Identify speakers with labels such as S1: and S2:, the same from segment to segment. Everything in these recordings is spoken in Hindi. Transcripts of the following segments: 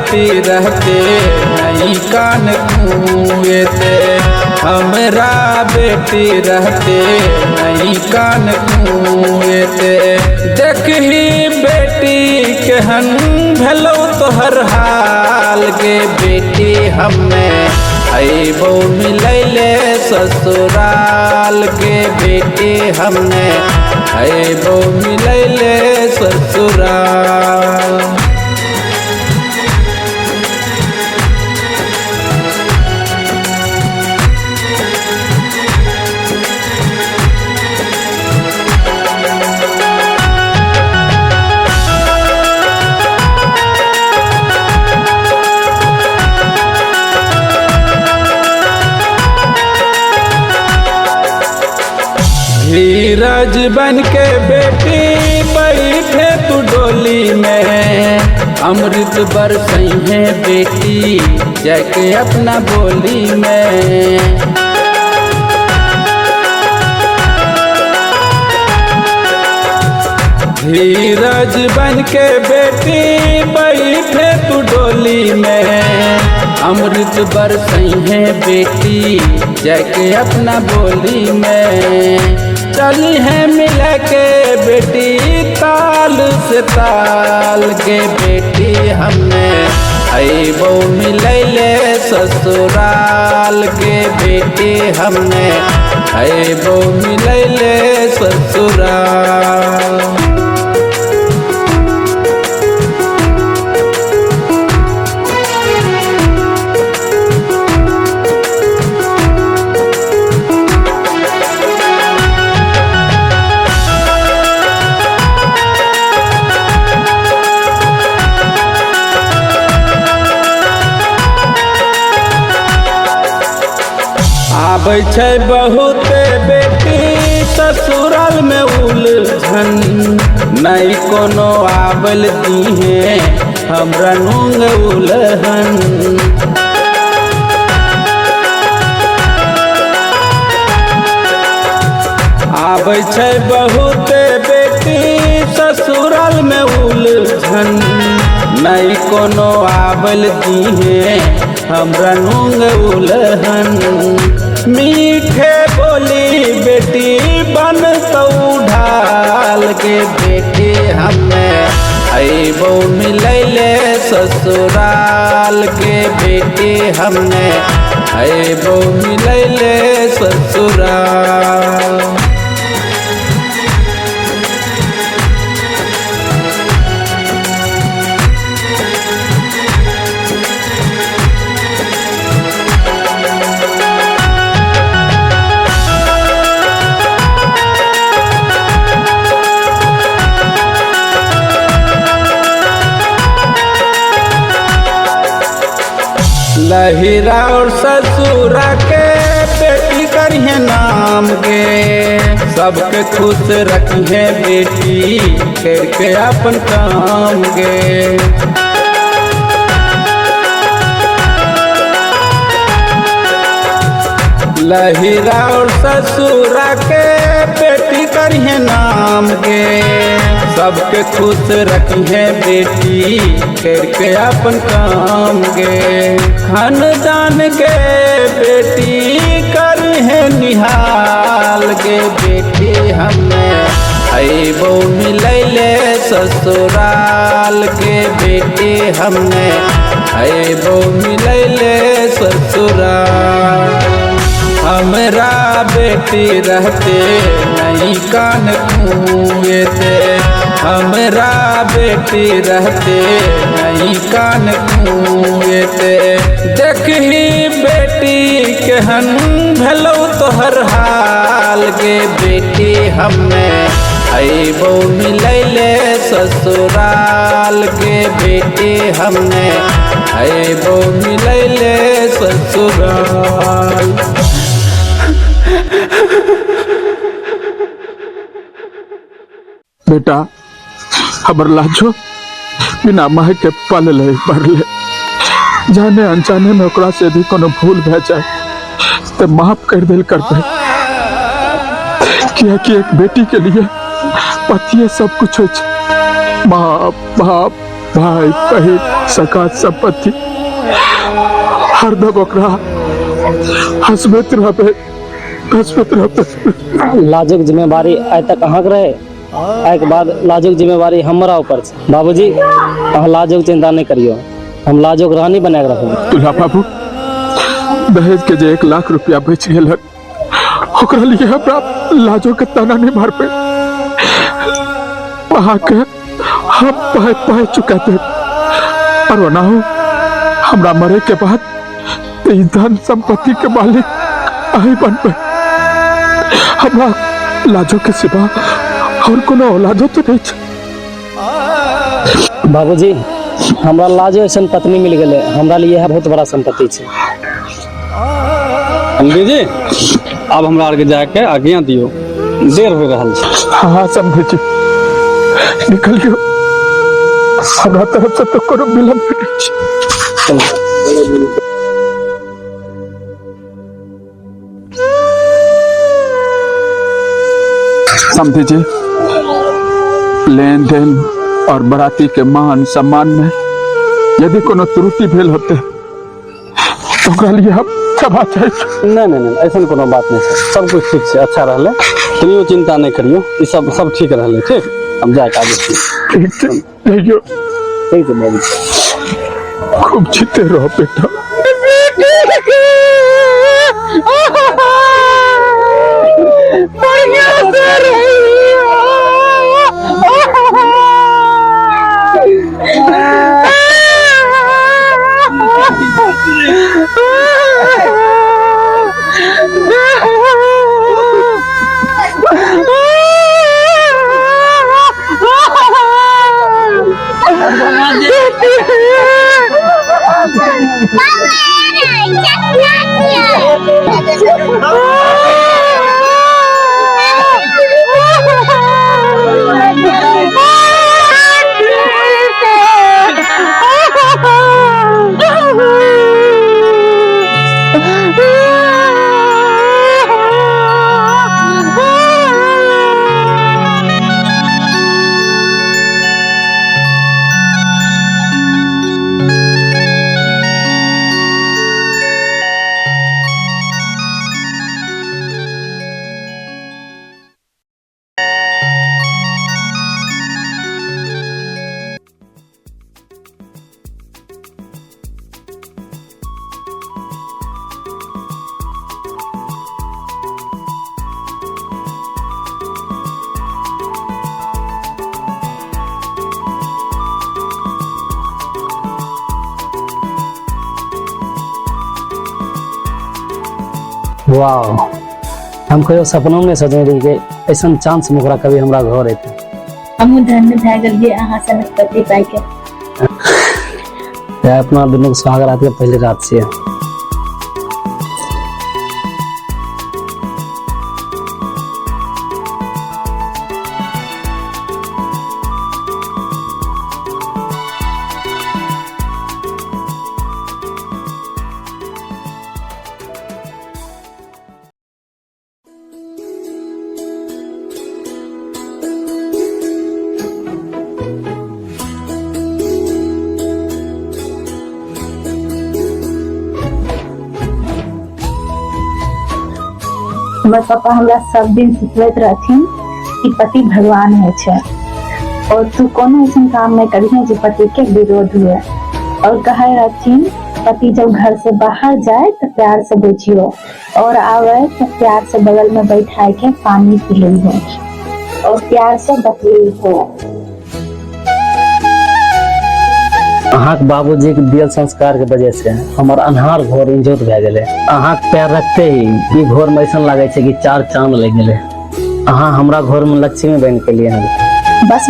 S1: बेटी रहते नहीं कान कुएते, हमरा बेटी रहते नहीं कान कुएते। देखही बेटी केहन भेलो तोहर हाल गे बेटी हमे अइबो मिलैले ससुराल गे बेटी हमने अइबो मिलैले ससुराल। धीरज बन के बेटी बैठे तू डोली में, अमृत बरसई है बेटी जाके अपना बोली में। धीरज बन के बेटी बैठे तू डोली में, अमृत बरसई है बेटी जाके अपना बोली में। चली है मिल के बेटी ताल से ताल के बेटी हमने अइबो मिलैले ससुराल के बेटी हमने अइबो मिलैले ससुराल। आबै छै बहुत बेटी ससुराल में उलझन, नहीं कोनो आबल दीहे हमरा नूंग उलहन। आबै छै बहुत बेटी ससुराल में उलझन, नहीं कोनो आबल दीहे हमरा नूंग उलहन। मीठे बोली बेटी बन तो ढाल के बेटी हमें अइबो मिलैले ससुराल के बेटी हमने अइबो मिलैले ससुराल। लहिरा और ससुरा के बेटी करिए नाम गे, सबके खुश रखिए बेटी करके अपन काम गे। लहिरा और ससुरा के बेटी करिए नाम गे, सबके खुश रखिए बेटी करके अपन काम गे। खानदान के बेटी करिए निहाल गे बेटी हमें अइबो मिलैले ससुराल के बेटी हमने अइबो मिलैले ससुराल। हमरा बेटी रहते नहीं कान कुएते, हमरा बेटी रहते नहीं कान कुएते। देखही बेटी केहन भेलो तोहर हाल गे बेटी हमे अइबो मिलैले ससुराल के बेटी हमने अइबो मिलैले ससुराल।
S2: बेटा खबर लाजो बिना माह के पल ले बढ़ले, जाने अनजाने में ओकरा से यदि कोनो भूल भे जाए तो माफ कर दिल करते, कि एक बेटी के लिए पतिए सब कुछ हो। बाप बाप भाई बहन सका संपत्ति हरदम ओकरा हसबत रहबे।
S3: लाजक जिम्मेवारी आइ तक अहाँके रहे, आइ के बाद लाजक जिम्मेवारी हमरा ऊपर छै। बाबूजी अहाँ लाजक चिंता नहीं करियो, हम लाजक रानी बना के रखब।
S2: दुल्हा बाबू दहेज के जे 1 लाख रुपया बच गेल ओकरा लिए हमरा लाजो के ताना नहीं मार पे अहाँ के हम पाए चुका थे। और वना हो हमरा मरे के बाद ई धन संपत्ति के मालिक आई बन पे। हमरा लाजो के सिवा और कोनो औलादो तो नहीं छै।
S3: बाबूजी हमरा लाजो ऐसन पत्नी मिल गेले, हमरा लिए यह बहुत बड़ा संपत्ति छै।
S4: समझी जी अब हमरा आर के जाके आज्ञा दियो, देर हो रहल छै।
S2: हाँ समझे जी, निकलियो, हमरा तरफ से तो कोनो विलम्ब नहीं छै। समझे जी लेन देन और बराती के मान सम्मान में यदि कोनो त्रुटि भेल होते तो ओकरा लिए हम क्षमा चाहे छी।
S4: नहीं ऐसा कोनो बात नहीं छै, सब कुछ ठीक छै, अच्छा रहले, तुमियो चिंता नहीं करियो, ई सब ठीक रहले। ठीक हम जाके आगे छी।
S2: ठीक छै जइयो,
S4: ठीक है बाबू,
S2: खूब जीते रहो बेटा।
S3: वाह, हम कहियो सपनों में सोचे रही कि ऐसा चांस में ओकरा कभी हमरा घर अयतै।
S5: हम धन्य भए गेलियै अहाँ सनक पति पाइ के।
S3: अपना दुनू के सुहाग रात के पहले रात छियै।
S5: हमर पापा हमरा सब दिन सिखबैत रहथिन कि पति भगवान है छै और तू कोनो ऐसा काम नहीं करिहे जो पति के विरोध हुए। और कहे रहथिन पति जब घर से बाहर जाए तो प्यार से बुझियो और आवे तो प्यार से बगल में बैठा के पानी पिलियो और प्यार से बतियो।
S3: अहाँक बाबूजी के दियल संस्कार के वजह से हमार अन्हार घोर इंजोत भए गेले। अहाँक पैर रखते ही ई घोर में ऐसा लगे छै कि 4 चांद लग गेले। अहाँ हमरा घोर में लक्ष्मी बन के लिए हैं।
S5: बस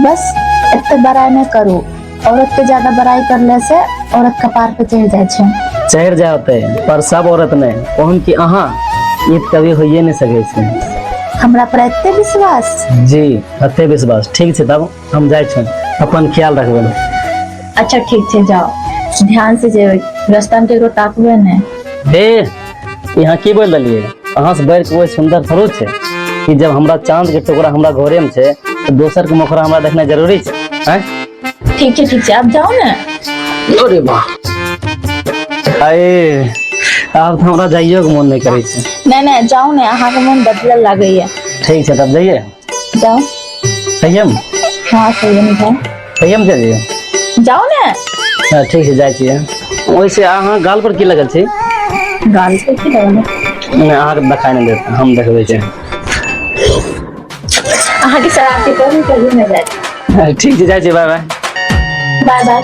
S5: इतने बड़ाई नहीं करू, औरत के ज्यादा बड़ाई करने से औरत कपार पे चढ़ जाए छै।
S3: चढ़ जाते पर सब औरत नहीं, ओहन की अहाँ ई कभी होइए नहीं सके छै।
S5: हमरा पर एते विश्वास?
S3: जी एते विश्वास। ठीक छै तब हम जाय छी, अपन ख्याल रखबे।
S5: अच्छा ठीक है, जाओ ध्यान से जेबै, रास्ता में केकरो ताकबे नहीं।
S3: हे यहाँ की बोल रही है? अहाँ से बढ़ के वो सुंदर थोड़ो छै कि जब हमरा चांद के टुकड़ा हमरा घरे में छै तो दोसर के मुखरा हमरा देखना जरूरी छै। हैं
S5: ठीक है आप जाओ ना।
S3: अरे वाह, अरे अब तो हमरा जाइयो के मन नहीं करे छै।
S5: नहीं जाओ ना, अहाँ के मन बदलल लागे है।
S3: ठीक है तब जाइए।
S5: जाओ।
S3: संयम।
S5: हाँ संयम जाओ।
S3: संयम चल जाइए।
S5: जाओ ना।
S3: हाँ ठीक है जाय छियै। वैसे अहाँ गाल पर की लगल छै?
S5: गाल पे की लगल?
S3: नहीं अहाँ के देखाई नहीं देता, हम देखबै छै।
S5: अहाँ के शरारती कभी नहीं जाए।
S3: ठीक है जाय छियै, बाय बाय।
S5: Bye bye.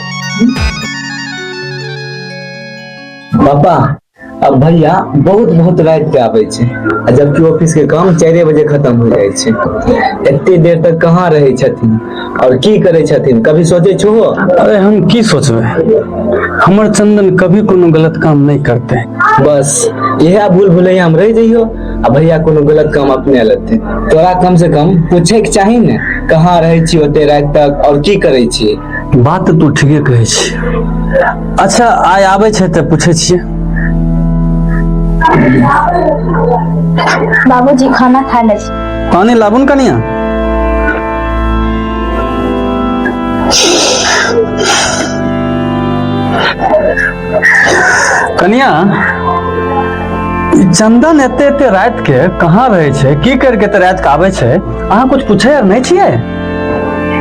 S6: पापा अब भैया बहुत रात के आबै छै, जबकि ऑफिस के काम 4 बजे खत्म हो जाइ छै। एते देर तक कहाँ रहे छथिन और की करे छथिन, कभी सोचे छो?
S4: अरे हम की सोचबे, हमर चंदन कभी कोनो गलत काम नहीं करते।
S6: बस यह भूल भुलैया हम रह जइयो आ भैया कोनो गलत काम अपने लेते। तोरा कम से कम पूछे के चाही ने, कहाँ रहे छी ओते रात तक और की करे छी।
S4: बात तू ठीके कहै छी। अच्छा आइ आबै छै तऽ पूछे छियै।
S5: बाबूजी खाना खा ले।
S4: पानी लाबुन कनिया। कनिया ई चंदन एते रात के कहाँ रहे छै, की करके एते रात के आबै छै, अहाँ कुछ पूछे नहीं छियै?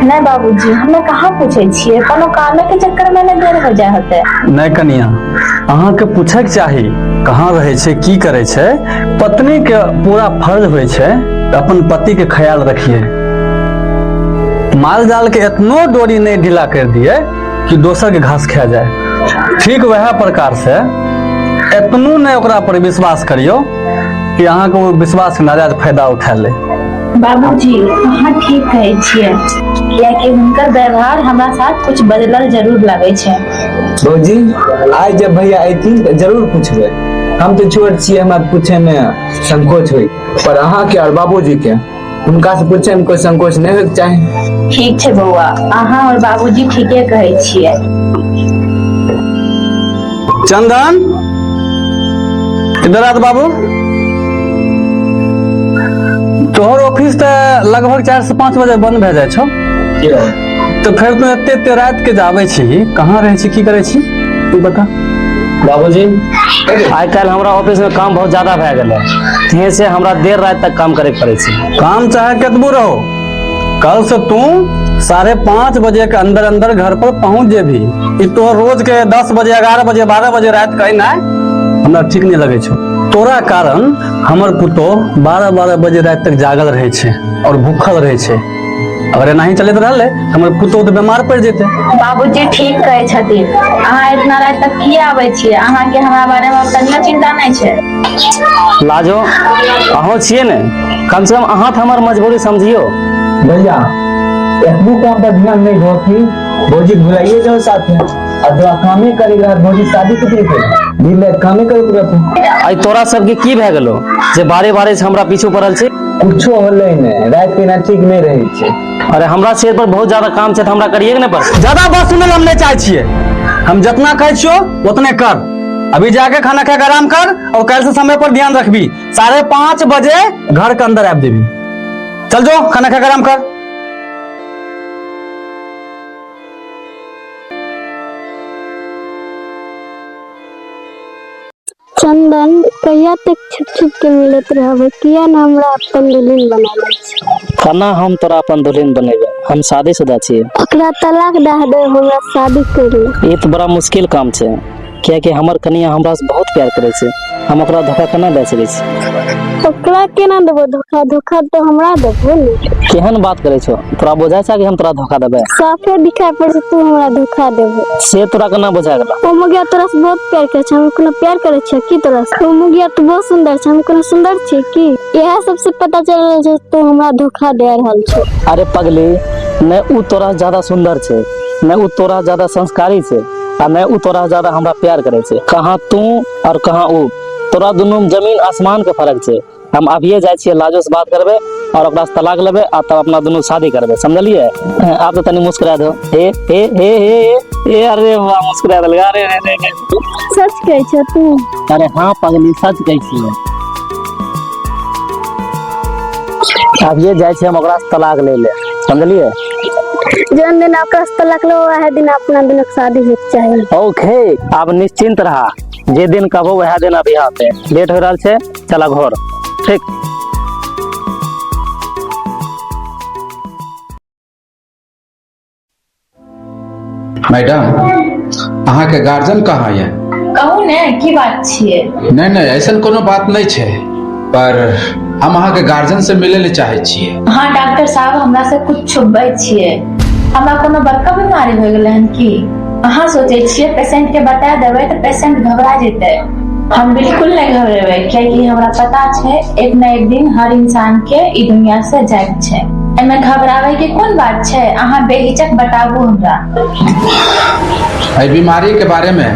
S5: नहीं बाबूजी हमें कहाँ पूछे छियै, कोनो कामे के चक्कर में देर हो जाए होते।
S4: नहीं कनिया अहाँ के पूछे के चाही कहाँ रहे छै, की करे छै। पत्नी के पूरा फर्ज होय छै अपन पति के ख्याल रखिए। माल जाल के इतनो डोरी नहीं ढीला कर दिए कि दोसर के घास खा जाए। ठीक वह प्रकार से इतनो नहीं ओकरा पर विश्वास करियो कि अहाँ के वो विश्वास के नाजायज फायदा उठा ले।
S5: बाबूजी अहाँ ठीक कहै छियै, कियाकि हुनकर व्यवहार हमरा साथ कुछ बदलल जरूर लगे छै।
S6: भौजी आज जब भैया अयथिन तो जरूर पूछबे। हम तो छोट छियै, हमरा पूछे में संकोच होई, पर अहाँ के और बाबूजी के हुनका से पूछे में कोई संकोच नहीं होय के चाही।
S5: ठीक छै बौआ, अहाँ और बाबूजी ठीके कहै छियै।
S4: चंदन इधर आ बाबू। तोहर ऑफिस तो लगभग 4 से 5 बजे बंद भे जाए छो, तो फिर तू एते रात के जाबे छी, कहाँ रहे छी, की करे छी, तू बता।
S3: बाबूजी आइ काल्हि हमरा ऑफिस में काम बहुत ज्यादा भए गेलै, तेहे से हमरा देर रात तक काम करे पड़े छै।
S4: काम चाहे कतबो रहो, कल से तू 5:30 बजे के अंदर अंदर घर पर पहुंच जेबी। ई तो रोज के 10 बजे 11 बजे 12 बजे रात के ना हमरा ठीक नहीं लगे छो। तोरा कारण हमर पुतो 12 बजे रात तक जागल रहे छे और भूखल रहे छे। अगर एनाही चलत रहले हमर पुतो तो बीमार पड़ जेते।
S5: बाबूजी ठीक कहै छथिन, अहाँ इतना रात तक किया आबै छियै, अहाँ के हमरा बारे में तनियो चिंता नहीं छै।
S3: लाजो अहो छिए ने, कम से कम अहाँ तो हमर मजबूरी समझियो।
S6: भैया एतबो काम पर ध्यान नहीं दो कि भौजी भुलाइए जाओ साथे, और तोरा कामे करे रह भौजी शादी के दिन में कामे करे रहते।
S3: आई तोरा सबके की भए गेलो जे बारे से हमरा पीछू पड़ल छै?
S6: कुछो होले ने, रात के ठीक नहीं रहे छे।
S3: अरे हमरा सिर पर बहुत ज्यादा काम छै, हमरा करिए ने पर।
S4: ज्यादा बात सुने हम नहीं चाहे छिए। हम जितना कहे छियो उतने कर। अभी जाके खाना खा के आराम कर और कल से समय पर ध्यान रखबी। 5:30 बजे घर के अंदर आ देबी। चल जो खाना खा के आराम कर।
S7: चंदन कहिया तक छुप के मिलत रहबे, किया ना हमरा अपन दुल्हन बना ले छै।
S3: खाना हम तोरा अपन दुल्हन बनेबे, हम शादीशुदा छियै।
S7: ओकरा तलाक दे दे, हमरा शादी कर ले।
S3: ये तो बड़ा मुश्किल काम छै, कियाकि हमर कनिया हमरा से बहुत प्यार करे छै, हम ओकरा धोखा केना दे सकै छी?
S7: ओकरा केना देबो धोखा? धोखा तो हमरा देबो ने।
S3: केहन बात करे छो, तोरा बुझाय छै कि हम तोरा धोखा देबे?
S7: साफे दिखाई पड़ तू हमरा धोखा देबो।
S3: से तोरा केना बुझा गेला?
S7: ओ मुगिया तोरा से बहुत प्यार करे छै, हम कोनो प्यार करे छै की तोरा से? ओ मुगिया तू बहुत सुंदर छै, हम कोनो सुंदर छै की? यह सबसे पता चल रहल छै तू हमरा धोखा दे रहल छै।
S3: अरे पगली, ने उ तोरा ज्यादा सुंदर छै, ने उ तोरा ज्यादा संस्कारी छै, आ ने उ तोरा ज्यादा हमरा प्यार करे छै। कहाँ तू और कहाँ उ, तोरा दोनों में जमीन आसमान के फर्क छै। हम अभिये जाय छियै, लाजो से बात करबे और ओकरा से तलाक लेबे, आ तब अपना दोनों शादी करबे, समझलिए? आप तो तनी मुस्कुरा दो। हे हे हे हे हे, अरे वाह मुस्कुरा देल। अरे
S7: सच कहै छै तू?
S3: अरे हाँ पगली सच कहै छियै। अभिये जाय छियै हम ओकरा से तलाक ले ले, समझलिए?
S7: जौन दिन आपका तलाक लो वह दिन अपना दिन शादी हो चाहिए।
S3: ओके अब निश्चिंत रहा, जे दिन कहबो वह दिन अभी आते। लेट हो रहा है, चला घर। ठीक।
S1: मैडम अहाँ के गार्जियन कहाँ ये?
S5: कहू ने की बात छियै?
S1: नहीं ऐसा कोनो बात नहीं छे, पर हम अहाँ के गार्जियन से मिले ले चाहे छिए।
S5: हाँ डॉक्टर साहब, हमरा से कुछ छुपबै छियै। हमरा कोनो बड़का बीमारी हो गेलै हन की? अहाँ सोचे छियै पेशेंट के बता देबै तो पेशेंट घबरा जेतै। हम बिल्कुल नहीं घबरेबै, क्योंकि हमरा पता छै एक न एक दिन हर इंसान के ई दुनिया से जाए छै। एमे घबरावे के कोन बात छै? अहाँ बेहिचक बताबू हमरा।
S1: एहि बीमारी के बारे में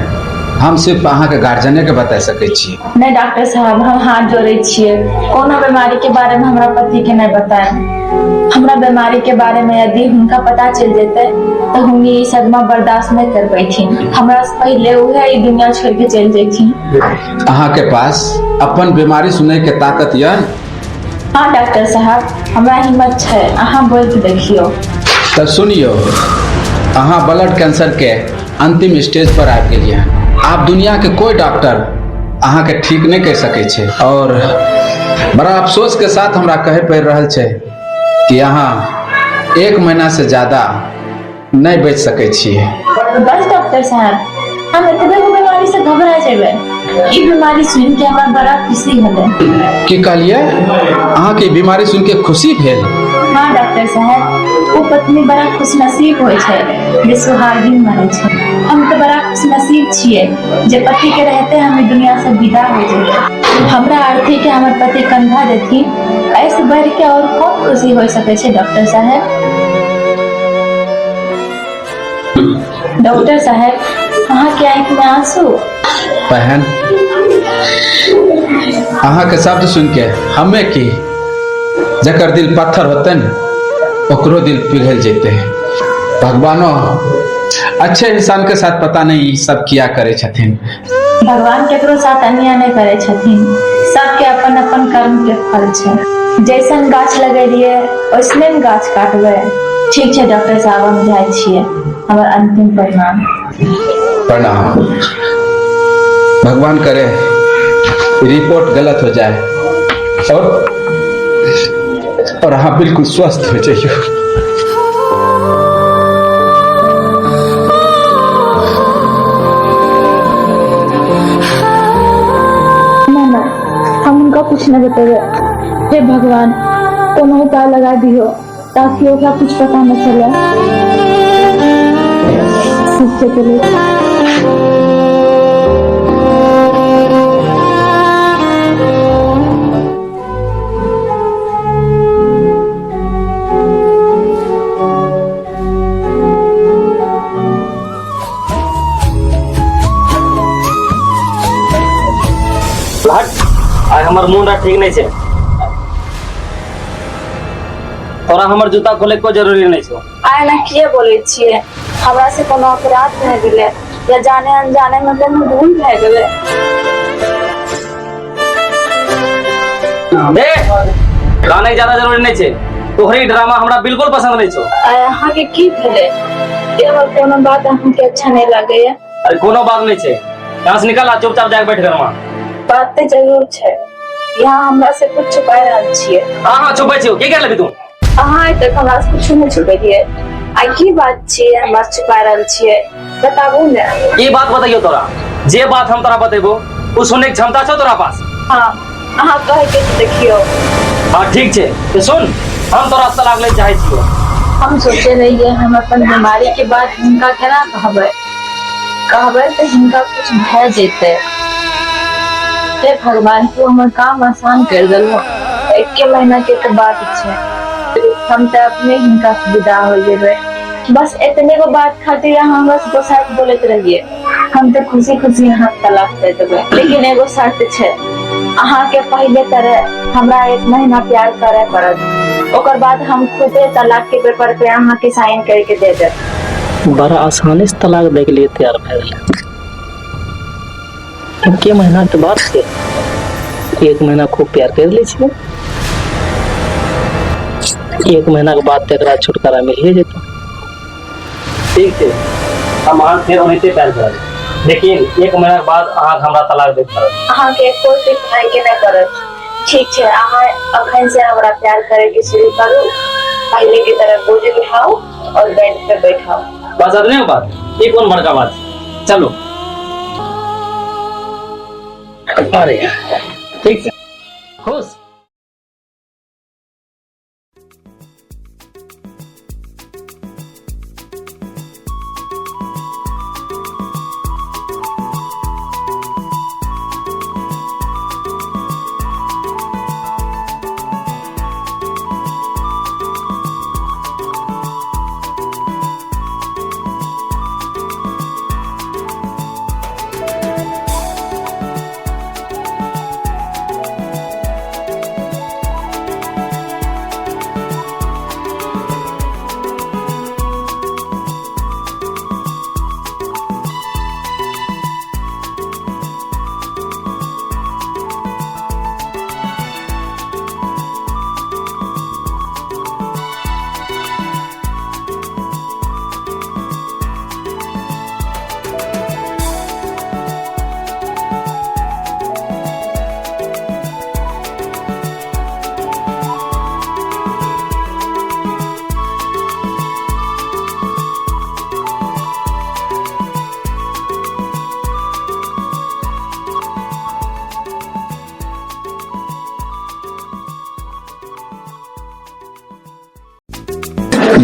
S1: हम सिर्फ अहाँ के गार्जियने के बता सके छी।
S5: नहीं डॉक्टर साहब, हम हाथ जोड़े छियै, कोनो बीमारी के बारे में हमरा पति के नहीं बताए। हमरा बीमारी के बारे में यदि उनका पता चल जेते तो हम ये सदमा बर्दाश्त नहीं कर पैथिन। हमरा से पहले उहे ई दुनिया छोड़ के चल जेथिन।
S1: अहाँ के पास अपन बीमारी सुने के ताकत यऽ?
S5: हाँ डॉक्टर साहब, हमरा हिम्मत छै, अहाँ बोल के देखियो।
S1: तब सुनियो, अहाँ ब्लड कैंसर के अंतिम स्टेज पर आबि गेलियै। आप दुनिया के कोई डॉक्टर अहाँ के ठीक नहीं कर सके छे, और बड़ा अफसोस के साथ हमरा कहे पड़ रहा छे कि अहाँ 1 महीना से ज्यादा नहीं बच सके छिए।
S5: बस डॉक्टर साहब, हम एतबे बीमारी से घबरा जेबै। ई बीमारी सुन के हमरा बड़ा खुशी भेलै।
S1: की कहलिए? अहाँ के बीमारी सुन के खुशी भेल?
S5: हाँ डॉक्टर साहब, वो पत्नी बड़ा खुशनसीब होय छै जे सुहागिन बनै छै। हम तो बड़ा खुशनसीब छियै जे पति के रहते हम ई दुनिया से विदा हो जेबै। हमरा अर्थ है कि हमर पति कंधा देथिन, ऐसे बढ़ के और कौन खुशी हो सके छै डॉक्टर साहब? डॉक्टर साहब, अहाँ के आंख में आंसू?
S1: बहन, अहाँ के शब्द सुन के हमें की जकर दिल पत्थर होते न ओकरो दिल पिघल जेते। भगवानो अच्छे इंसान के साथ पता नहीं सब किया करे छथिन।
S5: भगवान केकरो साथ अन्याय नहीं करे छथिन, सबके अपन अपन कर्म के फल छै। जैसन गाछ लगेलिए ओसने गाछ काटबै। ठीक छै डॉक्टर साहब, हम जाय छियै। हमर अंतिम प्रणाम।
S1: प्रणाम। भगवान करे रिपोर्ट गलत हो जाए और हाँ बिल्कुल स्वस्थ हो जाइए।
S5: ना हम उनका कुछ न बतेबे। हे भगवान, कोनो उपाय लगा दियो ताकि ओकरा कुछ पता न चले। ठीक छै,
S3: आज हमर मुंडा ठीक नहीं छे। तोरा हमर जूता खोले को जरूरी नहीं छो।
S5: आय ना किए बोले छिए? हमरा से कोनो अपराध भए गेले या जाने अनजाने में कोनो भूल भए गेले?
S3: देख, गाने ज्यादा जरूरी नहीं छे। तोहरी ड्रामा हमरा बिल्कुल पसंद नहीं छो।
S5: अहाँ के की भेले? एवर कोनो बात अहाँ के अच्छा नहीं लागे या?
S3: अरे कोनो बात नहीं छे, यहाँ से निकल आ, चुपचाप जाके बैठ घर में।
S5: बात तो जरूर छै, यहाँ हमरा से कुछ छुपा रहल छिए।
S3: हाँ छुपे छियो, की कर लेबी तू?
S5: अहाँ तक हमरा से कुछ नहीं छुपेलिए। आई की बात छिए हमरा से छुपा रहल छिए? बताबू ने।
S3: ये बात बताइयो तोरा, जे बात हम तोरा बतेबो उ सुनने के क्षमता छो तोरा पास?
S5: हाँ, अहाँ कहे के देखियो।
S3: हाँ ठीक छे, तो सुन, हम तोरा से लागले चाहे छियो।
S5: हम सोचे रहिए हम अपन बीमारी के बाद हिनका केना कहबै तो हिनका कुछ भय जेते। हे भगवान, तू हमर काम आसान कर देलो। 1 महीना के तो बात छै, हम तो अपने हिनका से विदा हो जेबै। बस इतने को बात खातिर हम बस दो साथ बोलत रहिए। हम तो खुशी खुशी यहाँ तलाक दे देबै, लेकिन एगो शर्त छै, अहाँ के पहले तरह हमरा 1 महीना प्यार करे पड़त। ओकर बाद हम खुदे तलाक के पेपर पे अहाँ के साइन करके दे देब।
S3: बड़ा आसानी से तलाक दे के लिए तैयार भए गेलै। के महीना के बाद से 1 महीना खूब प्यार कर ले छियै। 1 महीना के बाद तेरा छुटकारा मिलिए जेतो। ठीक छै हम अहाँ फेर ओनाहिते प्यार करब, लेकिन 1 महीना के बाद अहाँ हमरा तलाक दे पड़त।
S5: अहाँ के कोई सिखाई के नहीं करत। ठीक है, अहाँ अखन से हमरा प्यार करे के शुरू करू। पहले की तरह बोझ उठाओ और बेड पे बैठाओ।
S3: बस अदने बात, ये कौन बड़का बात, चलो। अरे ठीक है, खुश।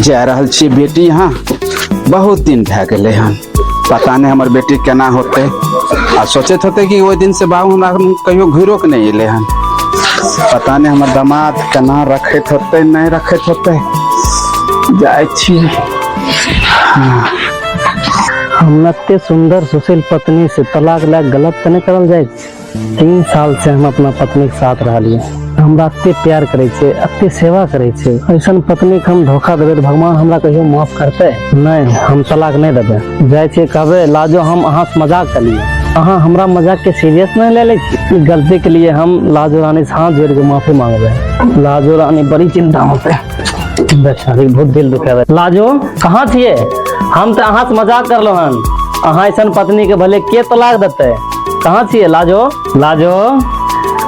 S1: जा रहल छी बेटी यहाँ बहुत दिन भए गेलै हन, पता नहीं हमर बेटी केना होते। आ सोचैत होते कि ओहि दिन से बाबू हमरा कहियो घुरो के नहीं अले हन, पता नहीं हमर दामाद केना रखैत होते नहीं रखैत होते। जाय छी।
S3: हम एते सुंदर सुशील पत्नी से तलाक लायक गलत तो नहीं करल जाए। 3 साल से हम अपना पत्नी के साथ रहलिए, हमरा एते प्यार करे छे, एते सेवा करे छे। ऐसन पत्नी के हम धोखा देबे तो भगवान हमरा कहियो माफ करते? नहीं, हम तलाक नहीं देबे। जाय छे कहबे लाजो हम अहाँ से मजाक कर लिए, अहाँ हमरा मजाक के सीरियस नहीं ले ले छी। गलती के लिए हम लाजो रानी से हाथ जोड़ के माफी मांगबे। लाजो रानी बड़ी चिंता होते, बेचारी बहुत दिल दुखावे। लाजो कहाँ छिए? हम तो अहाँ से मजाक करलो हन, अहाँ ऐसन पत्नी के भले के तलाक देते? कहाँ छिए लाजो? लाजो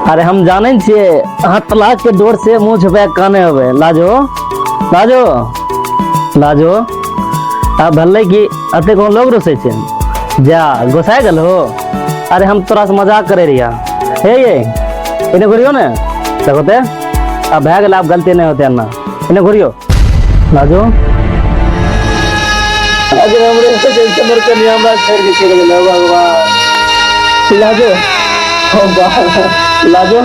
S3: अरे हम जाने छिए अहाँ तलाक के डोर से मुंह छुपा काने होबे। लाजो लाजो लाजो अब भले की अते कौन लोग रोसे छे, जा गोसाय गल हो। अरे हम तोरा से मजाक करे रिया। हे ये इने घुरियो ने देखोते, अब भए गेल, अब गलती नहीं होते ना। इने घुरियो लाजो। अगर हमरे से जैसे मर के नियम बात छोड़ के चले गए भगवान। लाजो हो बाहर लाजो।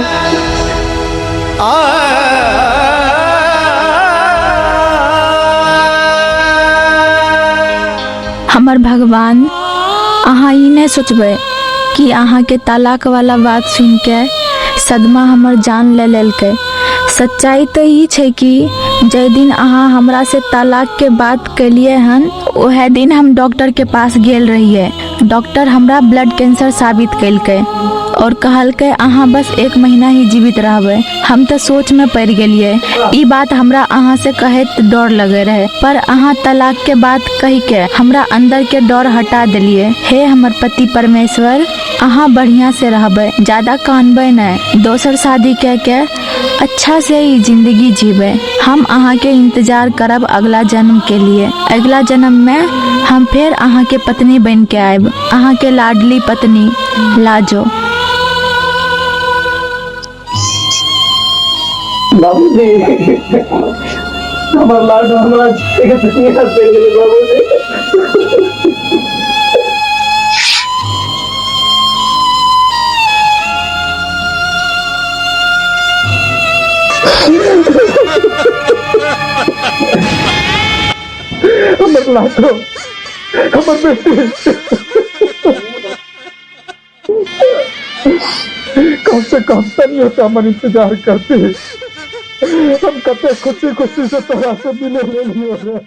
S8: हमर भगवान, अहाँ ई नहीं सोचबे कि अहाँ के तलाक वाला बात सुन के सदमा हमर जान ले लेलकै। सच्चाई तो ई छै कि जै दिन अहाँ हमरा से तलाक के बात कलिए हन, ओहे दिन हम डॉक्टर के पास गेल रहिए। डॉक्टर हमरा ब्लड कैंसर साबित कैलकै और कहलकै अहाँ बस 1 महीना ही जीवित रहबै। हम तो सोच में पड़ गेलिए। ई बात हमरा अहाँ से कहैत डर लगे रहे, पर अहाँ तलाक के बात कही के हमरा अंदर के डर हटा दिलिए। हे हमर पति परमेश्वर, अहाँ बढ़िया से रहबै, ज्यादा कानबै नहीं, दोसर शादी कह के अच्छा से ही जिंदगी जीवे। हम अहाँ के इंतजार करब अगला जन्म के लिए। अगला जन्म में हम फिर अहाँ के पत्नी बन के आयब, अहाँ के लाडली पत्नी लाजो।
S3: बाबूजी हमार लाडो हमरा एक दुनिया से गेले बाबूजी।
S2: हमर लाडो, हमर बेटी कम से कम तनियो तो हमर इंतजार करते। हम कते खुशी खुशी से तोरा से मिले ले लियो रे।